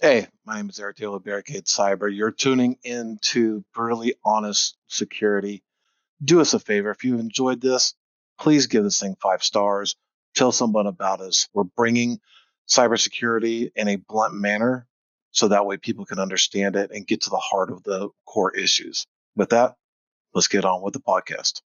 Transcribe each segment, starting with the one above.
Hey, my name is Eric Taylor, Barricade Cyber. You're tuning in to Brutally Honest Security. Do us a favor. If you enjoyed this, please give this thing 5 stars. Tell someone about us. We're bringing cybersecurity in a blunt manner so that way people can understand it and get to the heart of the core issues. With that, let's get on with the podcast.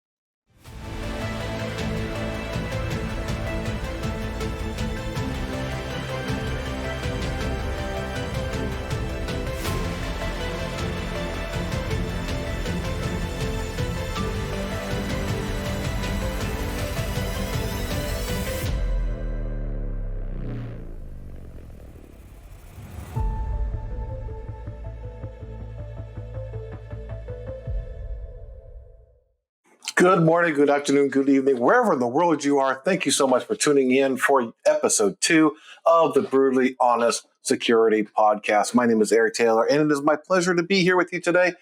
Good morning, good afternoon, good evening, wherever in the world you are. Thank you so much for tuning in for episode 2 of the Brutally Honest Security Podcast. My name is Eric Taylor, and it is my pleasure to be here with you today.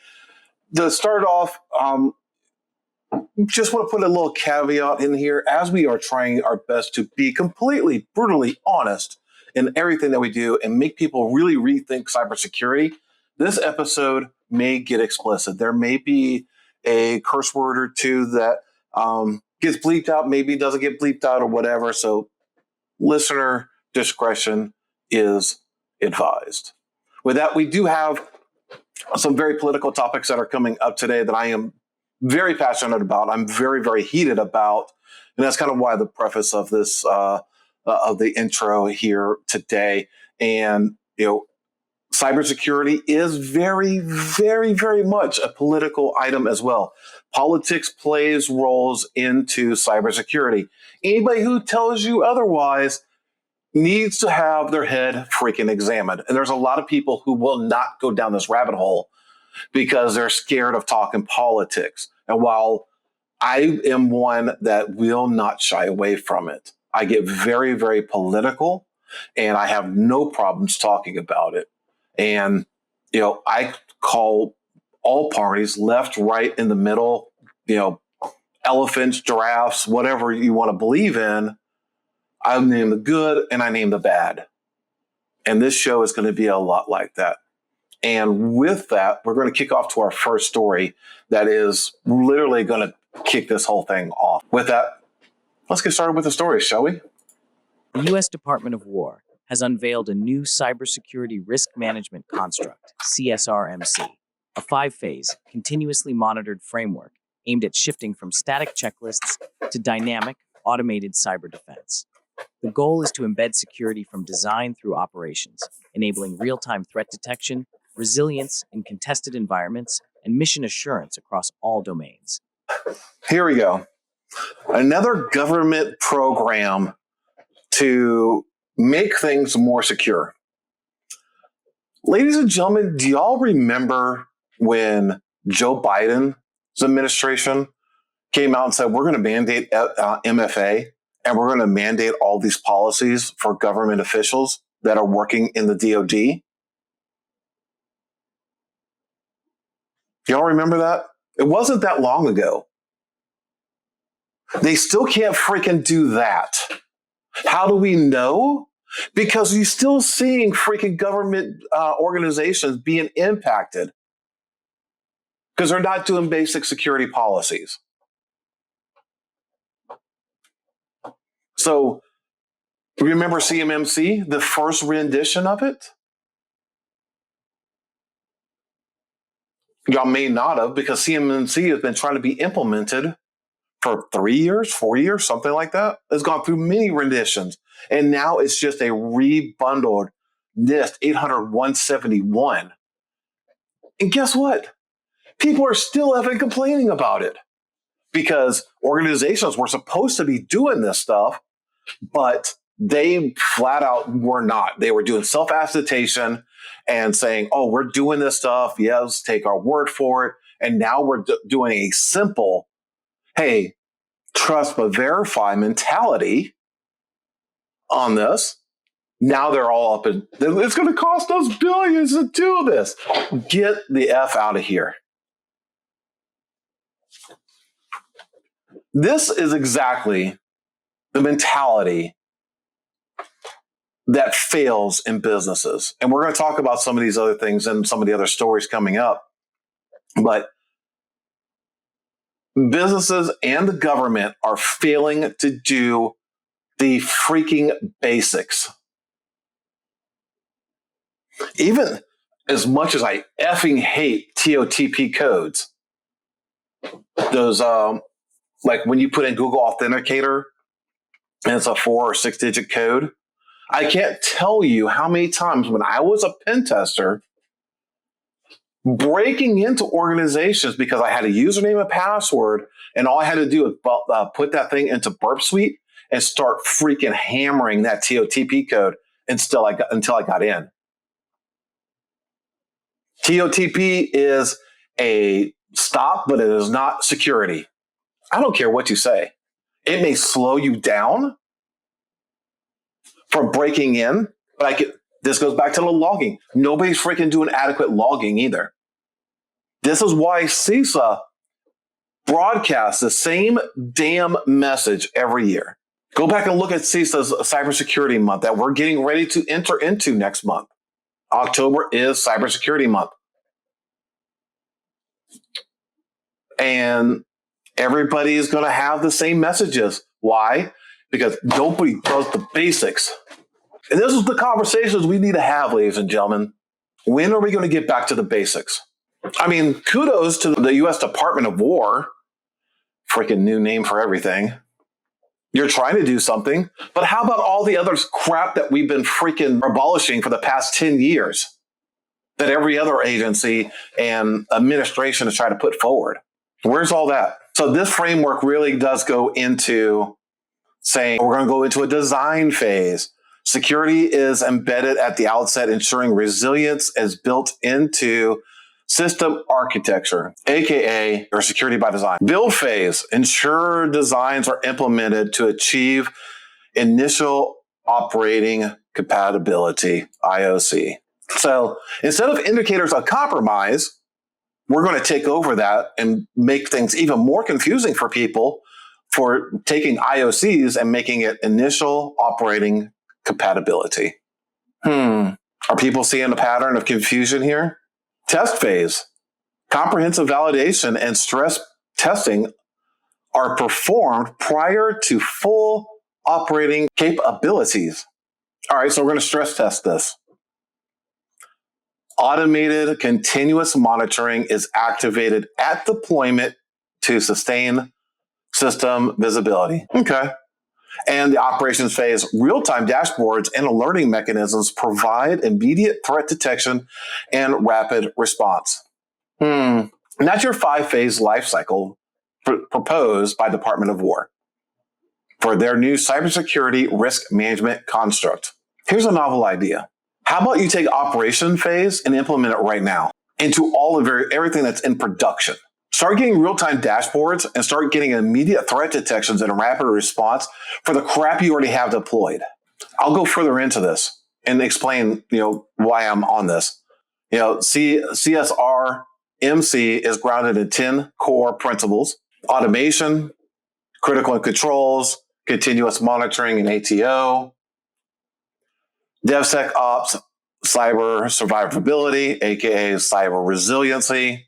To start off, just want to put a little caveat in here as we are trying our best to be completely brutally honest in everything that we do and make people really rethink cybersecurity. This episode may get explicit. There may be a curse word or two that gets bleeped out, maybe doesn't get bleeped out or whatever. So listener discretion is advised. With that, we do have some very political topics that are coming up today that I am very passionate about. I'm very, very heated about. And that's kind of why the preface of this, of the intro here today. And, cybersecurity is very, very, very much a political item as well. Politics plays roles into cybersecurity. Anybody who tells you otherwise needs to have their head freaking examined. And there's a lot of people who will not go down this rabbit hole because they're scared of talking politics. And while I am one that will not shy away from it, I get very, very political and I have no problems talking about it. And, I call all parties, left, right, in the middle, elephants, giraffes, whatever you want to believe in. I name the good and I name the bad. And this show is going to be a lot like that. And with that, we're going to kick off to our first story that is literally going to kick this whole thing off. With that, let's get started with the story, shall we? The U.S. Department of War has unveiled a new cybersecurity risk management construct, CSRMC, a 5-phase, continuously monitored framework aimed at shifting from static checklists to dynamic, automated cyber defense. The goal is to embed security from design through operations, enabling real-time threat detection, resilience in contested environments, and mission assurance across all domains. Here we go. Another government program to make things more secure. Ladies and gentlemen, do y'all remember when Joe Biden's administration came out and said, we're going to mandate MFA and we're going to mandate all these policies for government officials that are working in the DoD? Y'all remember that? It wasn't that long ago. They still can't freaking do that. How do we know? Because you're still seeing freaking government organizations being impacted because they're not doing basic security policies. So remember CMMC, the first rendition of it? Y'all may not have, because CMMC has been trying to be implemented for 3 years, 4 years, something like that. It's gone through many renditions. And now it's just a rebundled NIST 800-171. And guess what? People are still effing complaining about it because organizations were supposed to be doing this stuff, but they flat out were not. They were doing self-attestation and saying, oh, we're doing this stuff. Yes, take our word for it. And now we're doing a simple, hey, trust but verify mentality on this. Now they're all up in, it's going to cost us billions to do this. Get the F out of here. This is exactly the mentality that fails in businesses. And we're going to talk about some of these other things and some of the other stories coming up. But businesses and the government are failing to do the freaking basics. Even as much as I effing hate TOTP codes, those, like when you put in Google Authenticator and it's a 4 or 6 digit code, I can't tell you how many times when I was a pen tester, breaking into organizations because I had a username and password, and all I had to do was put that thing into Burp Suite and start freaking hammering that TOTP code until I got in. TOTP is a stop, but it is not security. I don't care what you say. It may slow you down from breaking in, but this goes back to the logging. Nobody's freaking doing adequate logging either. This is why CISA broadcasts the same damn message every year. Go back and look at CISA's cybersecurity month that we're getting ready to enter into next month. October is cybersecurity month. And everybody is going to have the same messages. Why? Because nobody does the basics. And this is the conversations we need to have, ladies and gentlemen. When are we going to get back to the basics? I mean, kudos to the U.S. Department of War. Freaking new name for everything. You're trying to do something. But how about all the other crap that we've been freaking abolishing for the past 10 years that every other agency and administration is trying to put forward? Where's all that? So this framework really does go into saying we're going to go into a design phase. Security is embedded at the outset, ensuring resilience is built into system architecture, aka or security by design. Build phase, ensure designs are implemented to achieve initial operating compatibility, IOC. So instead of indicators of compromise, we're going to take over that and make things even more confusing for people for taking IOCs and making it initial operating compatibility. Are people seeing a pattern of confusion here? Test phase. Comprehensive validation and stress testing are performed prior to full operating capabilities. All right, so we're going to stress test this. Automated continuous monitoring is activated at deployment to sustain system visibility. Okay. And the operations phase, real-time dashboards and alerting mechanisms provide immediate threat detection and rapid response. And that's your 5-phase life cycle proposed by Department of War for their new cybersecurity risk management construct. Here's a novel idea. How about you take operation phase and implement it right now into all of everything that's in production? Start getting real-time dashboards and start getting immediate threat detections and a rapid response for the crap you already have deployed. I'll go further into this and explain, why I'm on this. CSRMC is grounded in 10 core principles: automation, critical controls, continuous monitoring and ATO, DevSecOps, cyber survivability, aka cyber resiliency,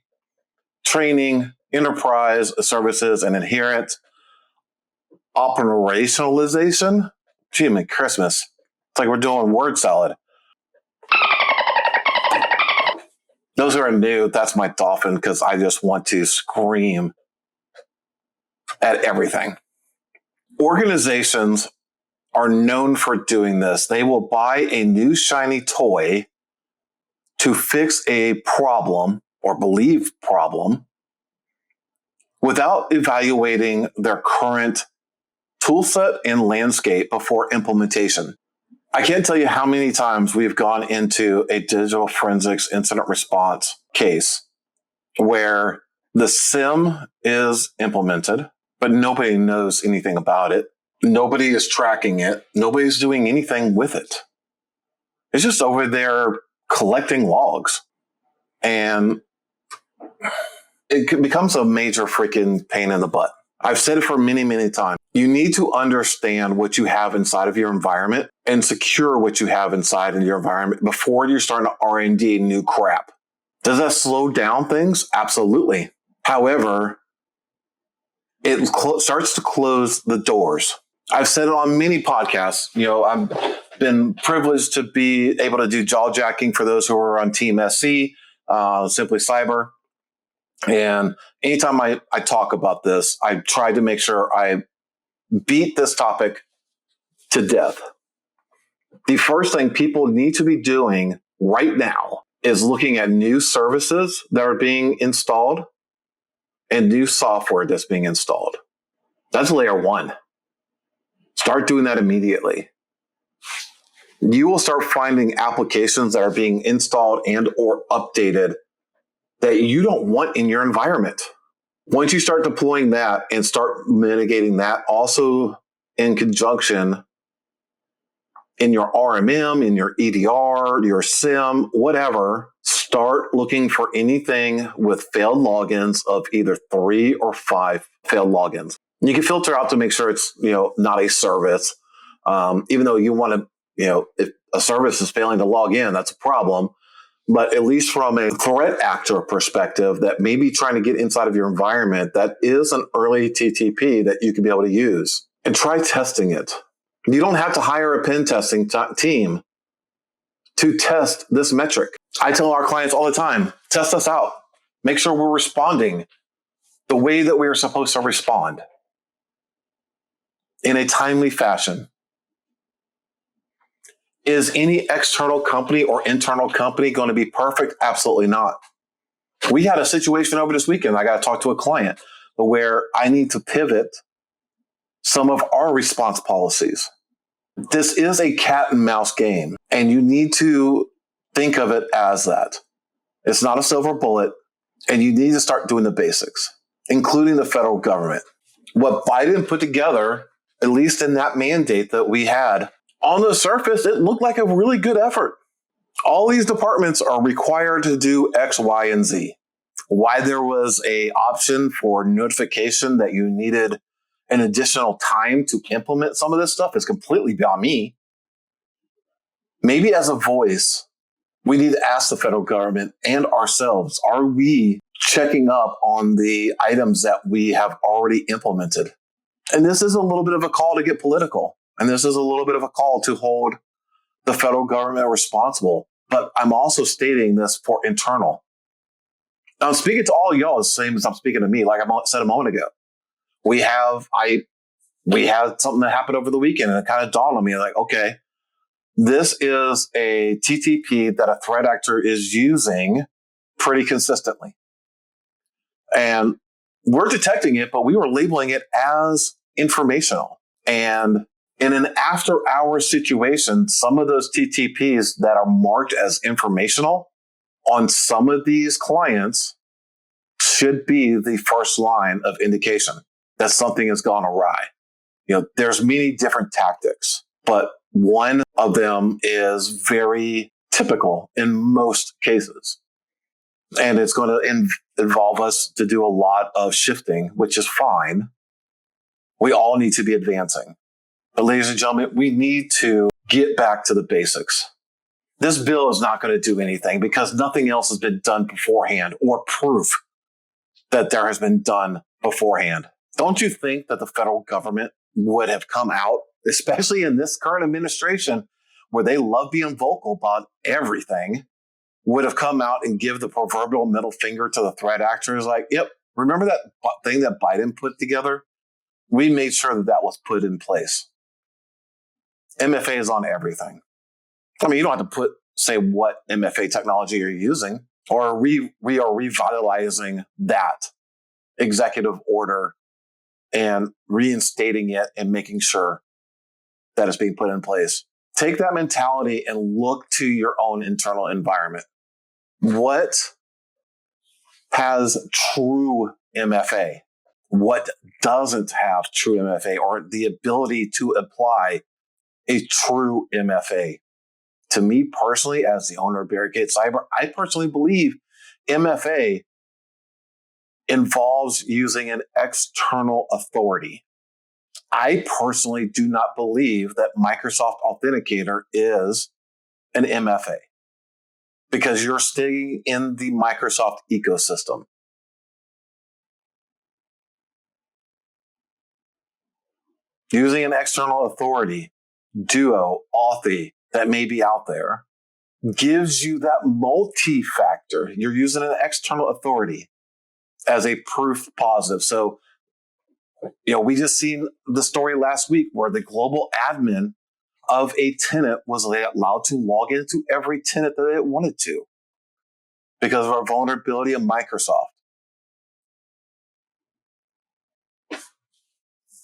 training, enterprise services and adherence, operationalization. Gee, man, Christmas. It's like we're doing word salad. Those are new. That's my dolphin because I just want to scream at everything. Organizations are known for doing this. They will buy a new shiny toy to fix a problem or believed problem without evaluating their current toolset and landscape before implementation. I can't tell you how many times we've gone into a digital forensics incident response case where the SIM is implemented, but nobody knows anything about it. Nobody is tracking it. Nobody's doing anything with it. It's just over there collecting logs. And it becomes a major freaking pain in the butt. I've said it for many, many times. You need to understand what you have inside of your environment and secure what you have inside of your environment before you're starting to R&D new crap. Does that slow down things? Absolutely. However, it starts to close the doors. I've said it on many podcasts. I've been privileged to be able to do jaw jacking for those who are on Team SC, Simply Cyber. And anytime I talk about this, I try to make sure I beat this topic to death. The first thing people need to be doing right now is looking at new services that are being installed and new software that's being installed. That's layer one. Start doing that immediately. You will start finding applications that are being installed and or updated that you don't want in your environment. Once you start deploying that and start mitigating that, also in conjunction in your RMM, in your EDR, your SIM, whatever, start looking for anything with failed logins of either 3 or 5 failed logins. You can filter out to make sure it's, not a service. Even though you want to, if a service is failing to log in, that's a problem. But at least from a threat actor perspective that may be trying to get inside of your environment, that is an early TTP that you can be able to use. And try testing it. You don't have to hire a pen testing team to test this metric. I tell our clients all the time, test us out. Make sure we're responding the way that we are supposed to respond in a timely fashion. Is any external company or internal company going to be perfect? Absolutely not. We had a situation over this weekend. I got to talk to a client where I need to pivot some of our response policies. This is a cat and mouse game, and you need to think of it as that. It's not a silver bullet, and you need to start doing the basics, including the federal government. What Biden put together, at least in that mandate that we had, on the surface, it looked like a really good effort. All these departments are required to do X, Y, and Z. Why there was an option for notification that you needed an additional time to implement some of this stuff is completely beyond me. Maybe as a voice, we need to ask the federal government and ourselves, are we checking up on the items that we have already implemented? And this is a little bit of a call to get political. And this is a little bit of a call to hold the federal government responsible. But I'm also stating this for internal. Now, I'm speaking to all y'all the same as I'm speaking to me, like I said a moment ago. We had something that happened over the weekend, and it kind of dawned on me, like, okay, this is a TTP that a threat actor is using pretty consistently. And we're detecting it, but we were labeling it as informational. And in an after-hours situation, some of those TTPs that are marked as informational on some of these clients should be the first line of indication that something has gone awry. There's many different tactics, but one of them is very typical in most cases. And it's going to involve us to do a lot of shifting, which is fine. We all need to be advancing. But ladies and gentlemen, we need to get back to the basics. This bill is not going to do anything because nothing else has been done beforehand or proof that there has been done beforehand. Don't you think that the federal government would have come out, especially in this current administration, where they love being vocal about everything, would have come out and give the proverbial middle finger to the threat actors like, yep, remember that thing that Biden put together? We made sure that that was put in place. MFA is on everything. I mean, you don't have to say what MFA technology you're using, or we are revitalizing that executive order and reinstating it and making sure that it's being put in place. Take that mentality and look to your own internal environment. What has true MFA? What doesn't have true MFA or the ability to apply a true MFA? To me personally, as the owner of Barricade Cyber, I personally believe MFA involves using an external authority. I personally do not believe that Microsoft Authenticator is an MFA because you're staying in the Microsoft ecosystem. Using an external authority, Duo, Authy, that may be out there, gives you that multi-factor. You're using an external authority as a proof positive. So, we just seen the story last week where the global admin of a tenant was allowed to log into every tenant that it wanted to because of our vulnerability of Microsoft.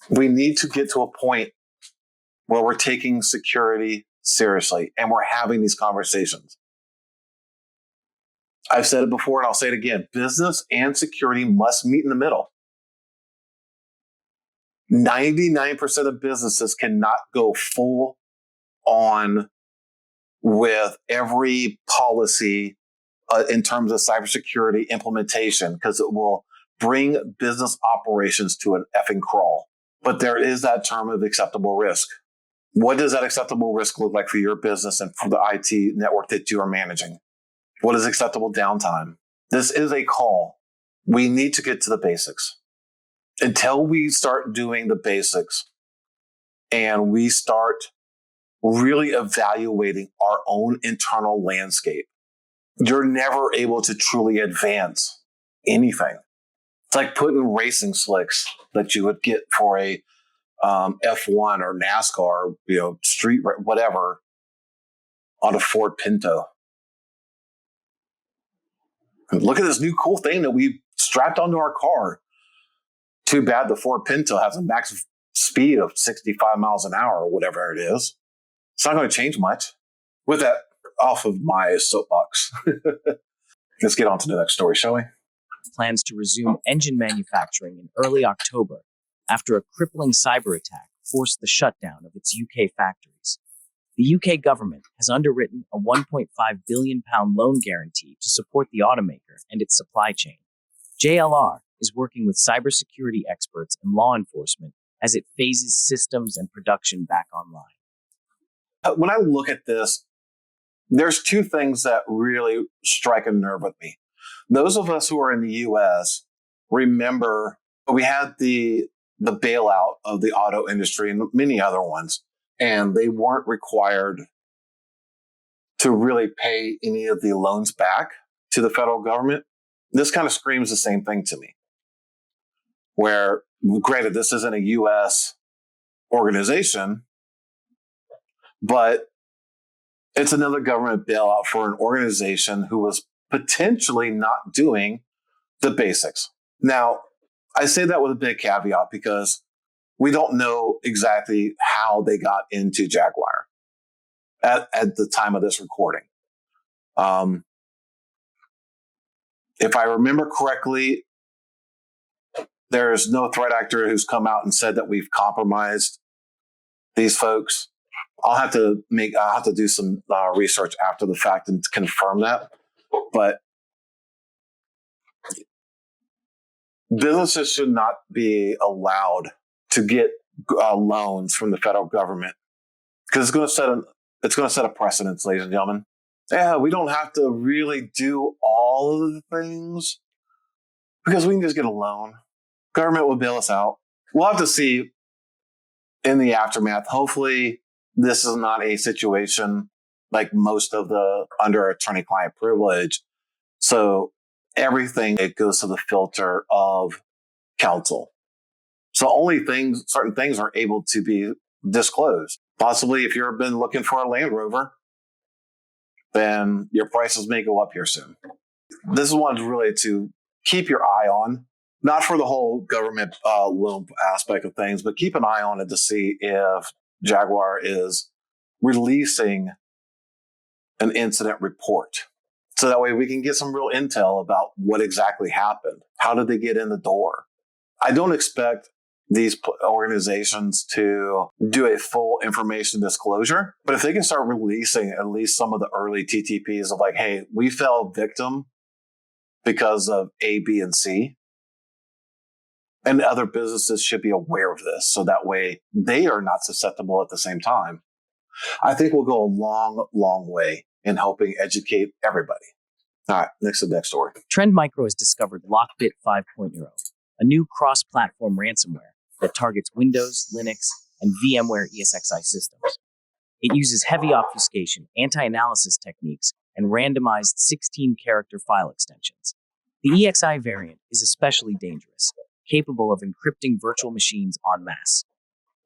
We need to get to a point where we're taking security seriously and we're having these conversations. I've said it before and I'll say it again. Business and security must meet in the middle. 99% of businesses cannot go full on with every policy in terms of cybersecurity implementation because it will bring business operations to an effing crawl. But there is that term of acceptable risk. What does that acceptable risk look like for your business and for the IT network that you are managing? What is acceptable downtime? This is a call. We need to get to the basics. Until we start doing the basics and we start really evaluating our own internal landscape, you're never able to truly advance anything. It's like putting racing slicks that you would get for a F1 or NASCAR, street, whatever, on a Ford Pinto. And look at this new cool thing that we strapped onto our car. Too bad the Ford Pinto has a max speed of 65 miles an hour or whatever it is. It's not going to change much. With that, off of my soapbox. Let's get on to the next story, shall we? Plans to resume engine manufacturing in early October after a crippling cyber attack forced the shutdown of its UK factories. The UK government has underwritten a £1.5 billion loan guarantee to support the automaker and its supply chain. JLR is working with cybersecurity experts and law enforcement as it phases systems and production back online. When I look at this, there's two things that really strike a nerve with me. Those of us who are in the U.S. remember we had the bailout of the auto industry and many other ones, and they weren't required to really pay any of the loans back to the federal government. This kind of screams the same thing to me, where, granted, this isn't a U.S. organization, but it's another government bailout for an organization who was potentially not doing the basics. Now, I say that with a big caveat because we don't know exactly how they got into Jaguar at the time of this recording. If I remember correctly, there's no threat actor who's come out and said that we've compromised these folks. I'll have to do some research after the fact and confirm that. But businesses should not be allowed to get loans from the federal government because it's going to set a precedence, ladies and gentlemen. Yeah, we don't have to really do all of the things because we can just get a loan. Government will bail us out. We'll have to see in the aftermath. Hopefully, this is not a situation like most of the under attorney-client privilege. So everything, it goes to the filter of counsel. So only certain things are able to be disclosed. Possibly if you've been looking for a Land Rover, then your prices may go up here soon. This is one really to keep your eye on, not for the whole government loan aspect of things, but keep an eye on it to see if Jaguar is releasing an incident report. So that way we can get some real intel about what exactly happened. How did they get in the door? I don't expect these organizations to do a full information disclosure, but if they can start releasing at least some of the early TTPs of like, hey, we fell victim because of A, B, and C, And other businesses should be aware of this so that way they are not susceptible at the same time. I think we'll go a long, long way in helping educate everybody. All right, next story. Trend Micro has discovered LockBit 5.0, a new cross-platform ransomware that targets Windows, Linux, and VMware ESXi systems. It uses heavy obfuscation, anti-analysis techniques, and randomized 16-character file extensions. The EXI variant is especially dangerous, capable of encrypting virtual machines en masse.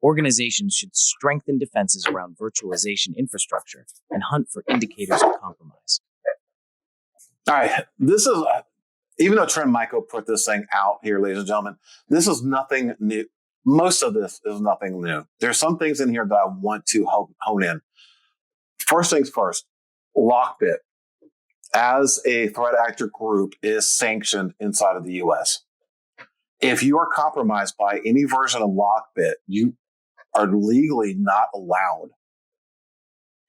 Organizations should strengthen defenses around virtualization infrastructure and hunt for indicators of compromise. All right, this is, even though Trend Micro put this thing out here, ladies and gentlemen, this is nothing new. Most of this is nothing new. There's some things in here that I want to hone in. First things first, LockBit, as a threat actor group, is sanctioned inside of the U.S. If you are compromised by any version of LockBit, you are legally not allowed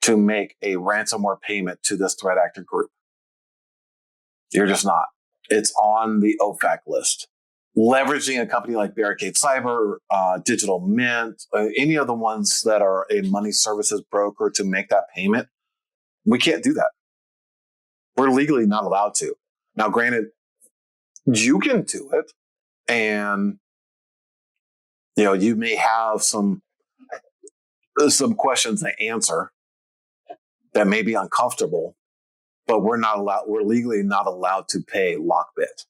to make a ransomware payment to this threat actor group. You're just not. It's on the OFAC list. Leveraging a company like Barricade Cyber, Digital Mint, any of the ones that are a money services broker to make that payment, we can't do that. We're legally not allowed to. Now, granted, you can do it, and you may have some questions to answer that may be uncomfortable, but we're legally not allowed to pay LockBit.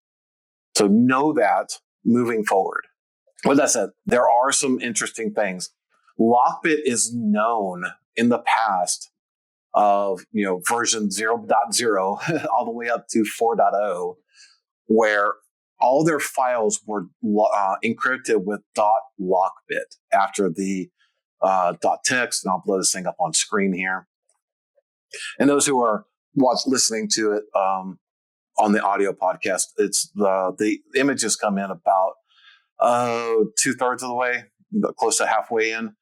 So know that moving forward. With that said, there are some interesting things. LockBit is known in the past of version 0.0 all the way up to 4.0, where all their files were encrypted with .lockbit after the .text, and I'll blow this thing up on screen here. And those who are listening to it on the audio podcast, it's the images come in about 2/3 of the way, close to halfway in.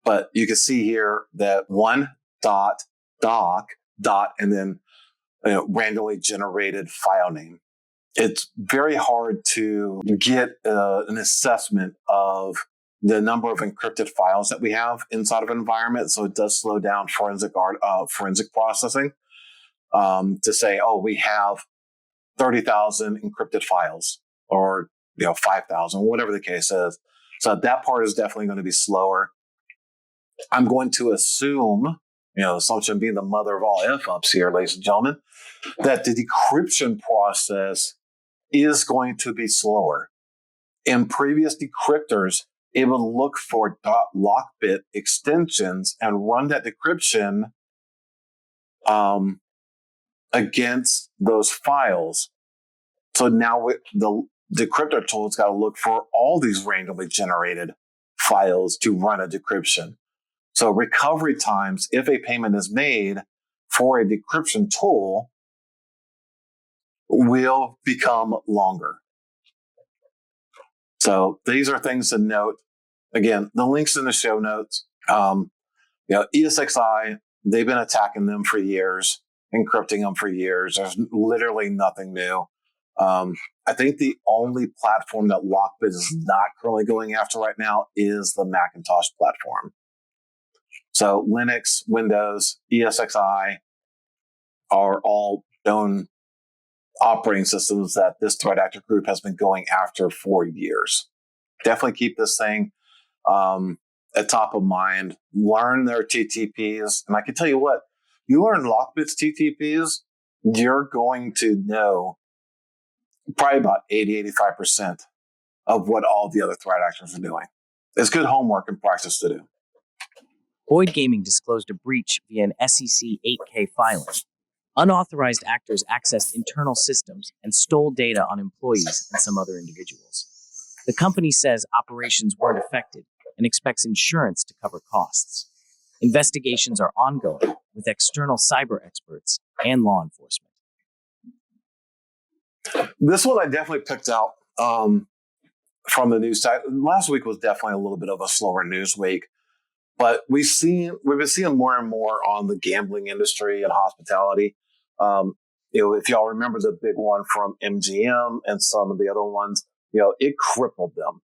But you can see here that .doc, and then randomly generated file name. It's very hard to get an assessment of the number of encrypted files that we have inside of an environment. So it does slow down forensic processing to say, we have 30,000 encrypted files, or 5,000, whatever the case is. So that part is definitely going to be slower. I'm going to assume, assumption being the mother of all F-ups here, ladies and gentlemen, that the decryption process is going to be slower. In previous decryptors, it would look for .lockbit extensions and run that decryption against those files. So now the decryptor tool's got to look for all these randomly generated files to run a decryption. So recovery times, if a payment is made for a decryption tool, will become longer. So these are things to note. Again, the links in the show notes. ESXi, they've been attacking them for years, encrypting them for years. There's literally nothing new. I think the only platform that LockBit is not currently going after right now is the Macintosh platform. So Linux, Windows, ESXi are all known operating systems that this threat actor group has been going after for years. Definitely keep this thing at top of mind. Learn their TTPs. And I can tell you what, you learn LockBit's TTPs, you're going to know probably about 80-85% of what all the other threat actors are doing. It's good homework and practice to do. Boyd Gaming disclosed a breach via an SEC 8K filing. Unauthorized actors accessed internal systems and stole data on employees and some other individuals. The company says operations weren't affected and expects insurance to cover costs. Investigations are ongoing with external cyber experts and law enforcement. This one I definitely picked out from the news side. Last week was definitely a little bit of a slower news week, but we've been seeing more and more on the gambling industry and hospitality. If y'all remember the big one from MGM and some of the other ones, it crippled them.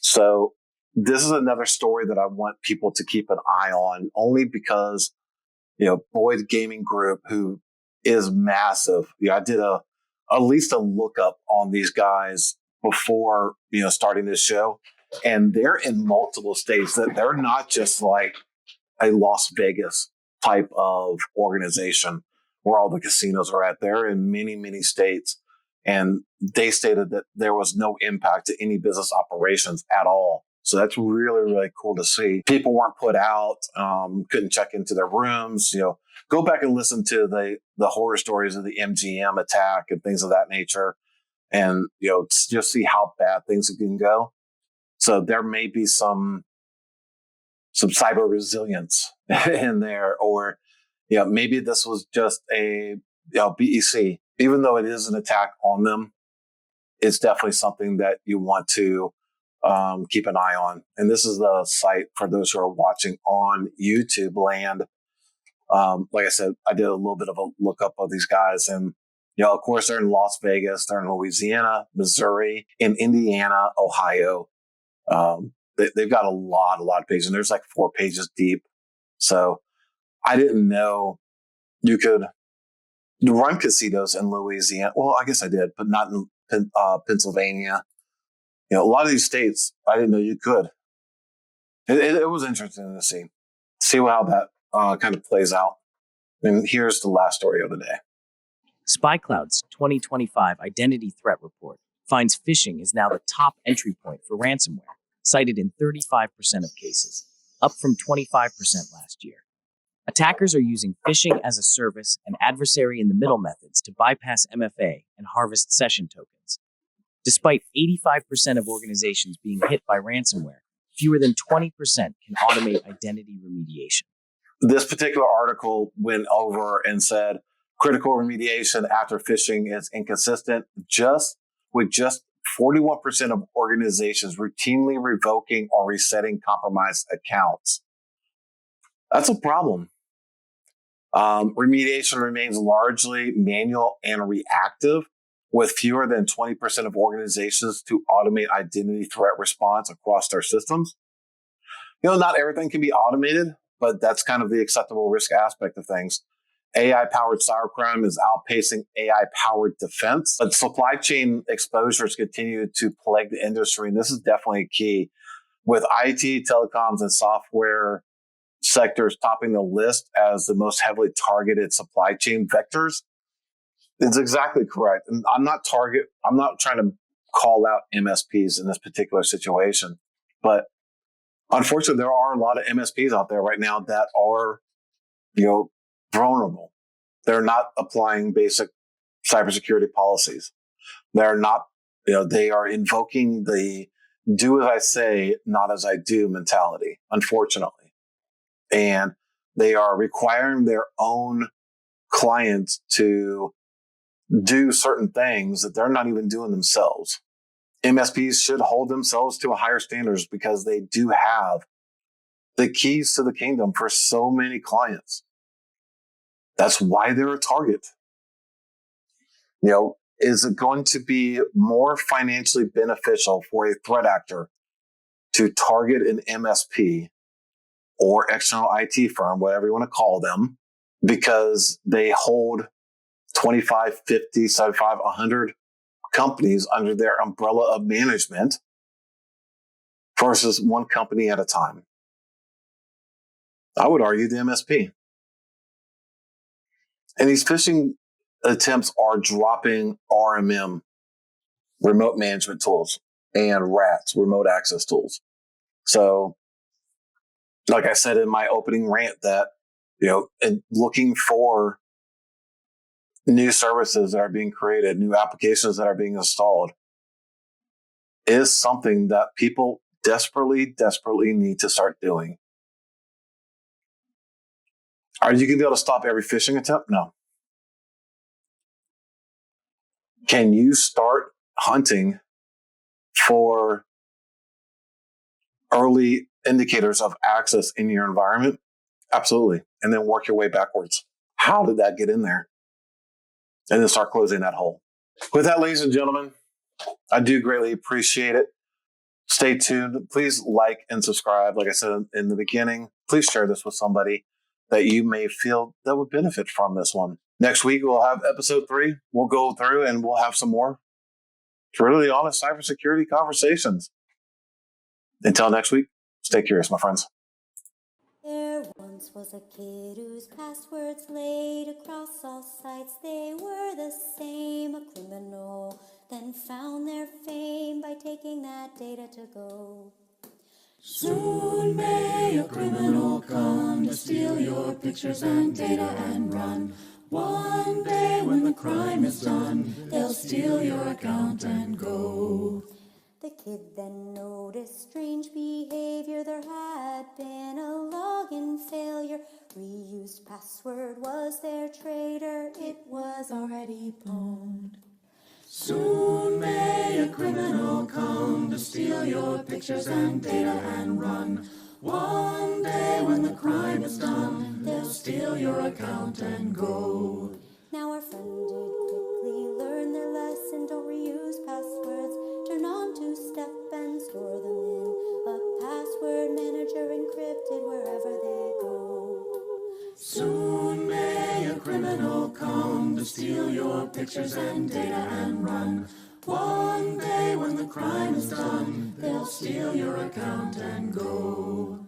So this is another story that I want people to keep an eye on, only because, Boyd Gaming Group, who is massive. I did at least a lookup on these guys before, starting this show. And they're in multiple states. That they're not just like a Las Vegas type of organization where all the casinos are at. They're in many, many states. And they stated that there was no impact to any business operations at all. So that's really, really cool to see. People weren't put out, couldn't check into their rooms. Go back and listen to the horror stories of the MGM attack and things of that nature. And, just see how bad things can go. So there may be some cyber resilience in there, or maybe this was just a BEC. Even though it is an attack on them, it's definitely something that you want to keep an eye on. And this is the site for those who are watching on YouTube land. Like I said, I did a little bit of a lookup of these guys, and of course they're in Las Vegas, they're in Louisiana, Missouri, in Indiana, Ohio. They've got a lot of pages, and there's like 4 pages deep. So I didn't know you could run casinos in Louisiana. Well, I guess I did, but not in Pennsylvania. A lot of these states, I didn't know you could. It was interesting to see how that kind of plays out. And here's the last story of the day. SpyCloud's 2025 Identity Threat Report finds phishing is now the top entry point for ransomware, cited in 35% of cases, up from 25% last year. Attackers are using phishing as a service and adversary in the middle methods to bypass MFA and harvest session tokens. Despite 85% of organizations being hit by ransomware, fewer than 20% can automate identity remediation. This particular article went over and said critical remediation after phishing is inconsistent, with 41% of organizations routinely revoking or resetting compromised accounts. That's a problem. Remediation remains largely manual and reactive, with fewer than 20% of organizations to automate identity threat response across their systems. Not everything can be automated, but that's kind of the acceptable risk aspect of things. AI-powered cybercrime is outpacing AI-powered defense, but supply chain exposures continue to plague the industry, and this is definitely key. With IT, telecoms, and software sectors topping the list as the most heavily targeted supply chain vectors, it's exactly correct. And I'm not trying to call out MSPs in this particular situation, but unfortunately, there are a lot of MSPs out there right now that are, vulnerable. They're not applying basic cybersecurity policies. They're not, they are invoking the do as I say, not as I do mentality, unfortunately. And they are requiring their own clients to do certain things that they're not even doing themselves. MSPs should hold themselves to a higher standards because they do have the keys to the kingdom for so many clients. That's why they're a target. Is it going to be more financially beneficial for a threat actor to target an MSP or external IT firm, whatever you want to call them, because they hold 25, 50, 75, 100 companies under their umbrella of management versus one company at a time? I would argue the MSP. And these phishing attempts are dropping RMM, remote management tools, and RATs, remote access tools. So, like I said in my opening rant, that, and looking for new services that are being created, new applications that are being installed, is something that people desperately, desperately need to start doing. Are you going to be able to stop every phishing attempt? No. Can you start hunting for early indicators of access in your environment? Absolutely. And then work your way backwards. How did that get in there? And then start closing that hole. With that, ladies and gentlemen, I do greatly appreciate it. Stay tuned. Please like and subscribe. Like I said in the beginning, please share this with somebody that you may feel that would benefit from this one. Next week, we'll have episode 3. We'll go through and we'll have some more truly honest cybersecurity conversations. Until next week, stay curious, my friends. There once was a kid whose passwords laid across all sites. They were the same, a criminal then found their fame by taking that data to go. Soon may a criminal come to steal your pictures and data and run. One day when the crime is done, they'll steal your account and go. The kid then noticed strange behavior. There had been a login failure. Reused password was their traitor. It was already pwned. Soon may a criminal come to steal your pictures and data and run. One day when the crime is done, they'll steal your account and go. Now our friend did quickly learn their lesson. Don't reuse passwords. Turn on two-step and store them in a password manager encrypted wherever they go. Soon may a criminal come to steal your pictures and data and run. One day when the crime is done, they'll steal your account and go.